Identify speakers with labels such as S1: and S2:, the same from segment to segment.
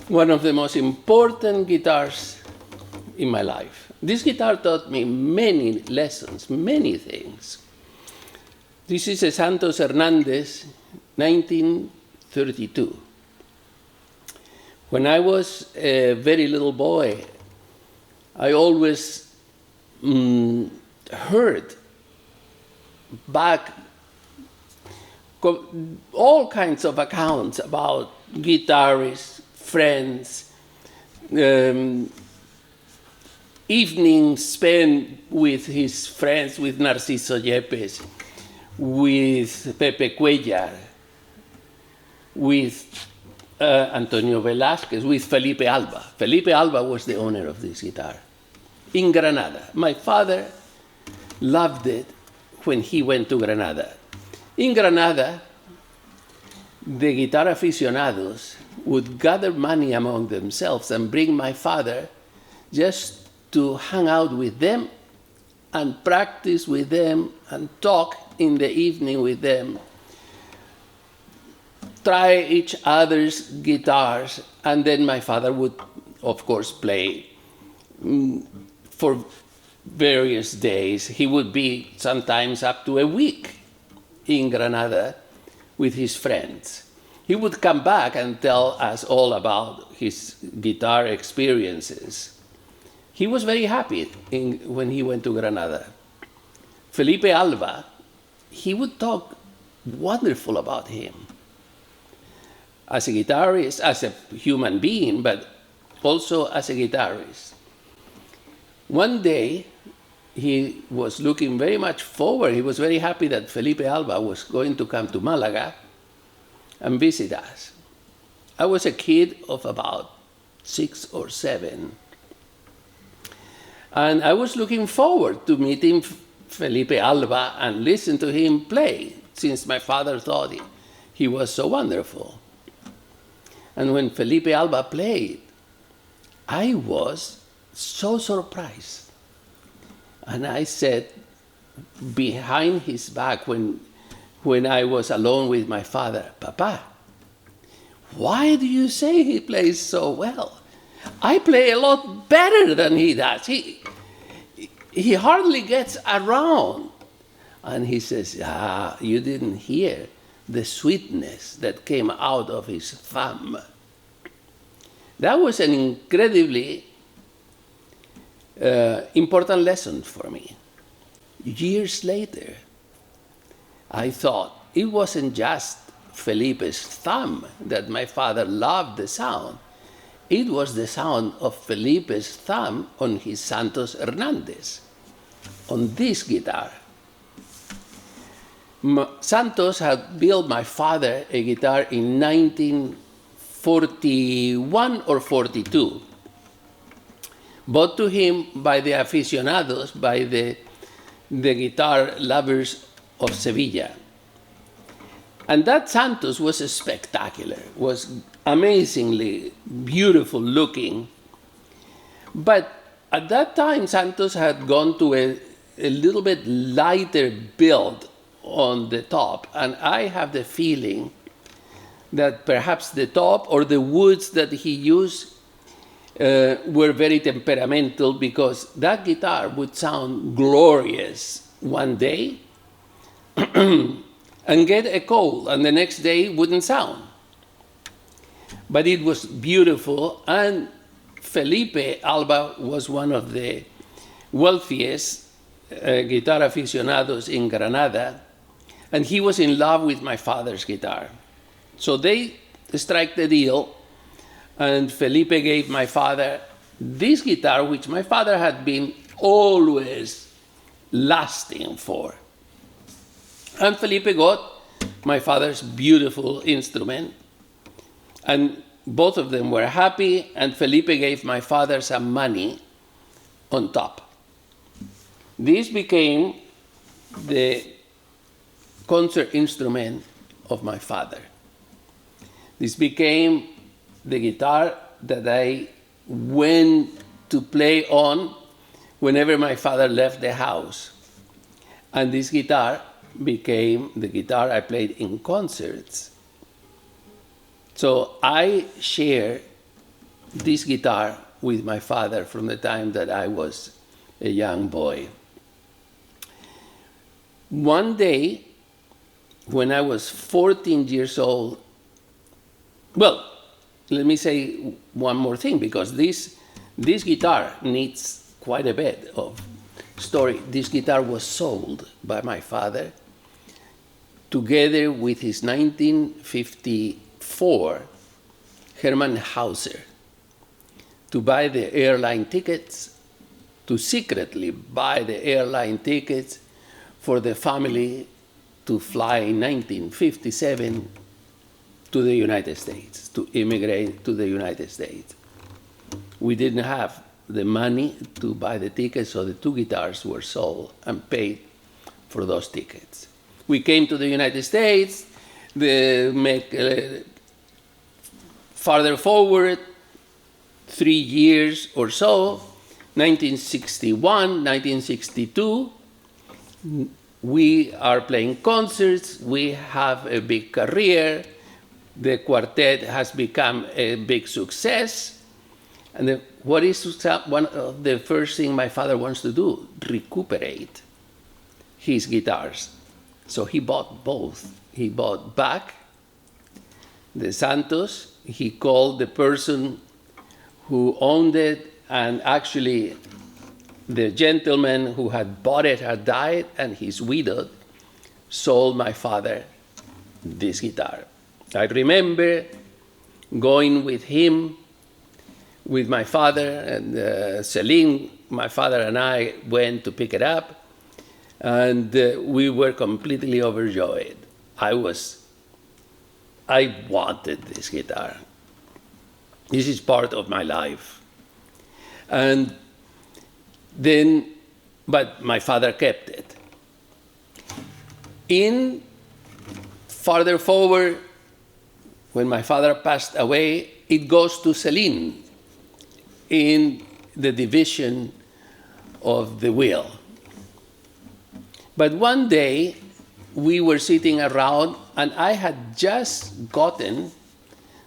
S1: one of the most important guitars in my life. This guitar taught me many lessons, many things. This is a Santos Hernandez, 1932. When I was a very little boy, I always heard back all kinds of accounts about guitarists, friends, evenings spent with his friends, with Narciso Yepes, with Pepe Cuellar, with Antonio Velázquez, with Felipe Alba. Felipe Alba was the owner of this guitar in Granada. My father loved it when he went to Granada. In Granada, the guitar aficionados would gather money among themselves and bring my father just to hang out with them and practice with them and talk in the evening with them, try each other's guitars, and then my father would, of course, play for various days. He would be sometimes up to a week in Granada with his friends. He would come back and tell us all about his guitar experiences. He was very happy when he went to Granada. Felipe Alba, he would talk wonderful about him as a guitarist, as a human being, but also as a guitarist. One day, he was looking very much forward. He was very happy that Felipe Alba was going to come to Malaga and visit us. I was a kid of about 6 or 7. And I was looking forward to meeting Felipe Alba and listen to him play, since my father thought he was so wonderful. And when Felipe Alba played, I was so surprised. And I said behind his back when I was alone with my father, "Papa, why do you say he plays so well? I play a lot better than he does. He hardly gets around." And he says, you didn't hear the sweetness that came out of his thumb. That was an incredibly important lesson for me. Years later, I thought it wasn't just Felipe's thumb that my father loved the sound. It was the sound of Felipe's thumb on his Santos Hernandez, on this guitar. Santos had built my father a guitar in 1941 or 42, bought to him by the aficionados, by the guitar lovers of Sevilla. And that Santos was spectacular, was amazingly beautiful looking. But at that time, Santos had gone to a little bit lighter build on the top. And I have the feeling that perhaps the top or the woods that he used were very temperamental, because that guitar would sound glorious one day and get a cold, and the next day wouldn't sound. But it was beautiful, and Felipe Alba was one of the wealthiest guitar aficionados in Granada, and he was in love with my father's guitar. So they struck the deal, and Felipe gave my father this guitar, which my father had been always lusting for. And Felipe got my father's beautiful instrument, and both of them were happy, and Felipe gave my father some money on top. This became the concert instrument of my father. This became the guitar that I went to play on whenever my father left the house. And this guitar became the guitar I played in concerts. So I share this guitar with my father from the time that I was a young boy. One day, when I was 14 years old, well, let me say one more thing, because this guitar needs quite a bit of story. This guitar was sold by my father together with his 1954 Hermann Hauser to buy the airline tickets, to secretly buy the airline tickets for the family to fly in 1957 to the United States, to immigrate to the United States. We didn't have the money to buy the tickets, so the two guitars were sold and paid for those tickets. We came to the United States, farther forward, 3 years or so, 1961, 1962, we are playing concerts, we have a big career, the quartet has become a big success. And what is one of the first thing my father wants to do? Recuperate his guitars. So he bought both. He bought back the Santos. He called the person who owned it, and actually the gentleman who had bought it had died, and his widow sold my father this guitar. I remember going with him, with my father, and Celine, my father and I went to pick it up, and we were completely overjoyed. I wanted this guitar. This is part of my life. And then, but my father kept it. Farther forward, when my father passed away, it goes to Celine in the division of the will. But one day, we were sitting around, and I had just gotten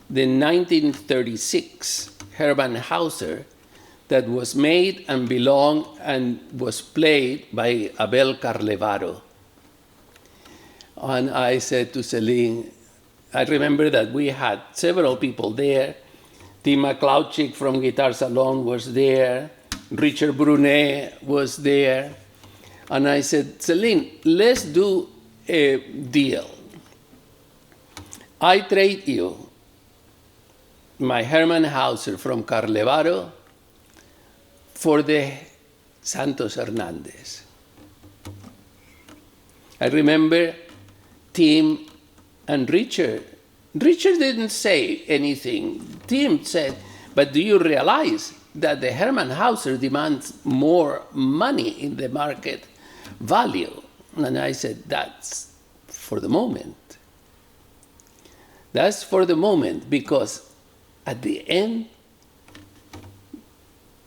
S1: the 1936 Hermann Hauser that was made and belonged and was played by Abel Carlevaro. And I said to Celine, I remember that we had several people there. Tim McLeodchick from Guitar Salon was there. Richard Brunet was there. And I said, Celine, let's do a deal. I trade you my Hermann Hauser from Carlevaro for the Santos Hernandez. I remember Tim and Richard. Richard didn't say anything. Tim said, but do you realize that the Hermann Hauser demands more money in the market value? And I said, that's for the moment. That's for the moment, because at the end,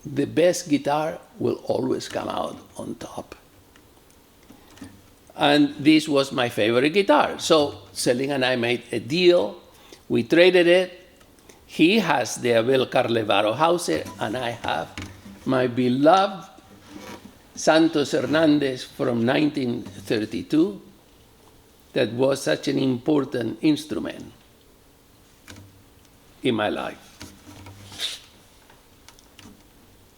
S1: the best guitar will always come out on top. And this was my favorite guitar. So Celine and I made a deal. We traded it. He has the Abel Carlevaro Hauser, and I have my beloved Santos Hernandez from 1932 that was such an important instrument in my life.